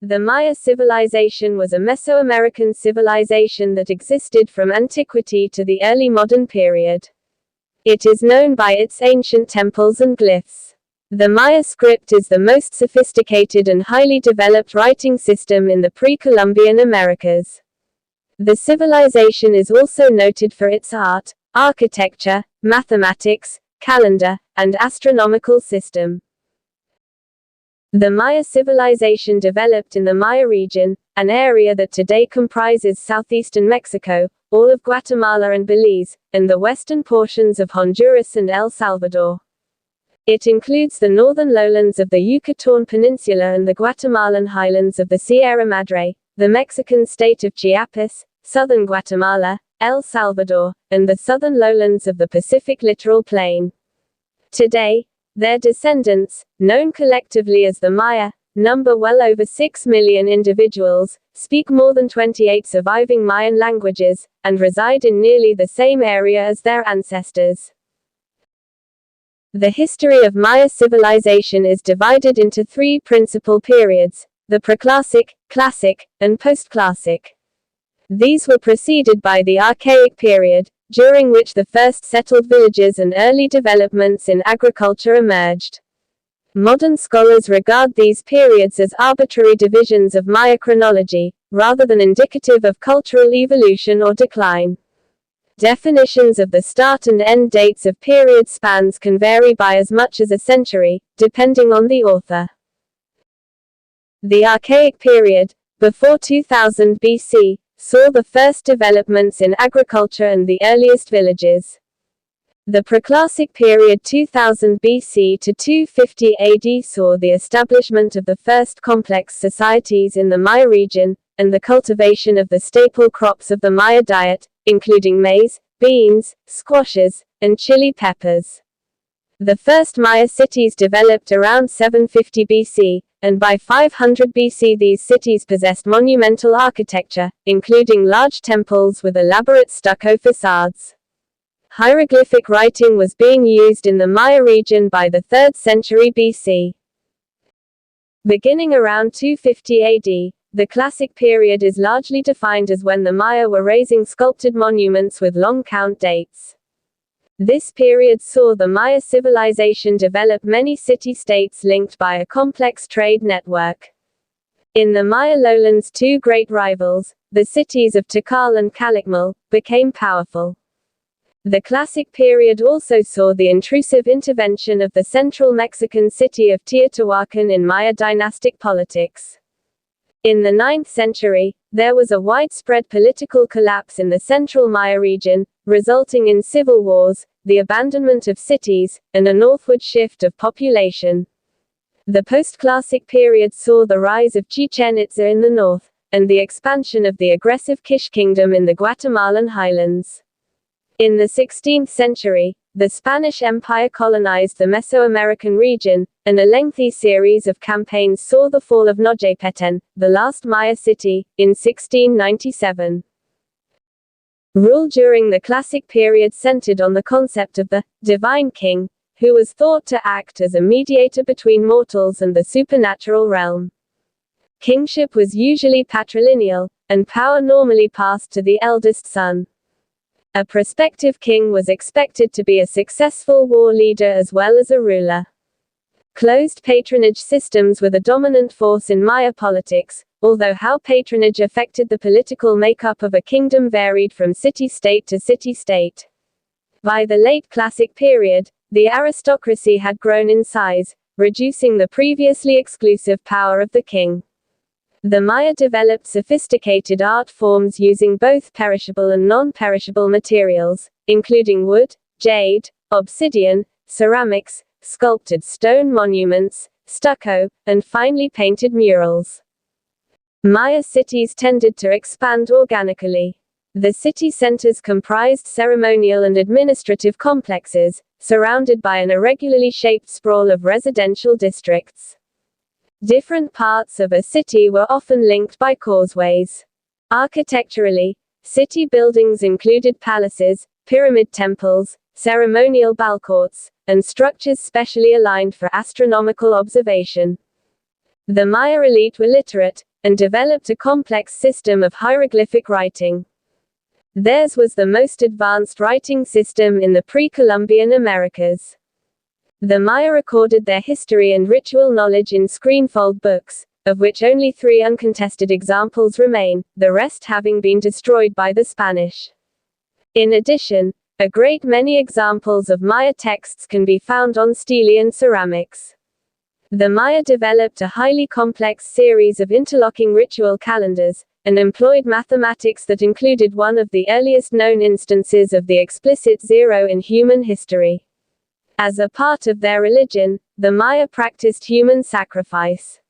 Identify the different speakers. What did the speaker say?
Speaker 1: The Maya civilization was a Mesoamerican civilization that existed from antiquity to the early modern period. It is known by its ancient temples and glyphs. The Maya script is the most sophisticated and highly developed writing system in the pre-Columbian Americas. The civilization is also noted for its art, architecture, mathematics, calendar, and astronomical system. The Maya civilization developed in the Maya region, an area that today comprises southeastern Mexico, all of Guatemala and Belize, and the western portions of Honduras and El Salvador. It includes the northern lowlands of the Yucatán Peninsula and the Guatemalan highlands of the Sierra Madre, the Mexican state of Chiapas, southern Guatemala, El Salvador, and the southern lowlands of the Pacific Littoral Plain. Today, their descendants, known collectively as the Maya, number well over 6 million individuals, speak more than 28 surviving Mayan languages, and reside in nearly the same area as their ancestors. The history of Maya civilization is divided into three principal periods: the Preclassic, Classic, and Postclassic. These were preceded by the Archaic period, during which the first settled villages and early developments in agriculture emerged. Modern scholars regard these periods as arbitrary divisions of Maya chronology, rather than indicative of cultural evolution or decline. Definitions of the start and end dates of period spans can vary by as much as a century, depending on the author. The Archaic period, before 2000 BC, saw the first developments in agriculture and the earliest villages. The Preclassic period 2000 BC to 250 AD saw the establishment of the first complex societies in the Maya region, and the cultivation of the staple crops of the Maya diet, including maize, beans, squashes, and chili peppers. The first Maya cities developed around 750 BC, and by 500 BC these cities possessed monumental architecture, including large temples with elaborate stucco facades. Hieroglyphic writing was being used in the Maya region by the 3rd century BC. Beginning around 250 AD, the Classic period is largely defined as when the Maya were raising sculpted monuments with long count dates. This period saw the Maya civilization develop many city-states linked by a complex trade network. In the Maya lowlands, two great rivals, the cities of Tikal and Calakmul, became powerful. The Classic period also saw the intrusive intervention of the central Mexican city of Teotihuacan in Maya dynastic politics. In the 9th century, there was a widespread political collapse in the central Maya region, resulting in civil wars, the abandonment of cities, and a northward shift of population. The post-Classic period saw the rise of Chichen Itza in the north, and the expansion of the aggressive Kish kingdom in the Guatemalan highlands. In the 16th century, the Spanish Empire colonized the Mesoamerican region, and a lengthy series of campaigns saw the fall of Nojepeten, the last Maya city, in 1697. Rule during the Classic period centered on the concept of the divine king, who was thought to act as a mediator between mortals and the supernatural realm. Kingship was usually patrilineal, and power normally passed to the eldest son. A prospective king was expected to be a successful war leader as well as a ruler. Closed patronage systems were the dominant force in Maya politics, although how patronage affected the political makeup of a kingdom varied from city-state to city-state. By the late Classic period, the aristocracy had grown in size, reducing the previously exclusive power of the king. The Maya developed sophisticated art forms using both perishable and non-perishable materials, including wood, jade, obsidian, ceramics, sculpted stone monuments, stucco, and finely painted murals. Maya cities tended to expand organically. The city centers comprised ceremonial and administrative complexes, surrounded by an irregularly shaped sprawl of residential districts. Different parts of a city were often linked by causeways. Architecturally, city buildings included palaces, pyramid temples, ceremonial ballcourts, and structures specially aligned for astronomical observation. The Maya elite were literate, and developed a complex system of hieroglyphic writing. Theirs was the most advanced writing system in the pre-Columbian Americas. The Maya recorded their history and ritual knowledge in screenfold books, of which only 3 uncontested examples remain, the rest having been destroyed by the Spanish. In addition, a great many examples of Maya texts can be found on Stelaean ceramics. The Maya developed a highly complex series of interlocking ritual calendars, and employed mathematics that included one of the earliest known instances of the explicit zero in human history. As a part of their religion, the Maya practiced human sacrifice.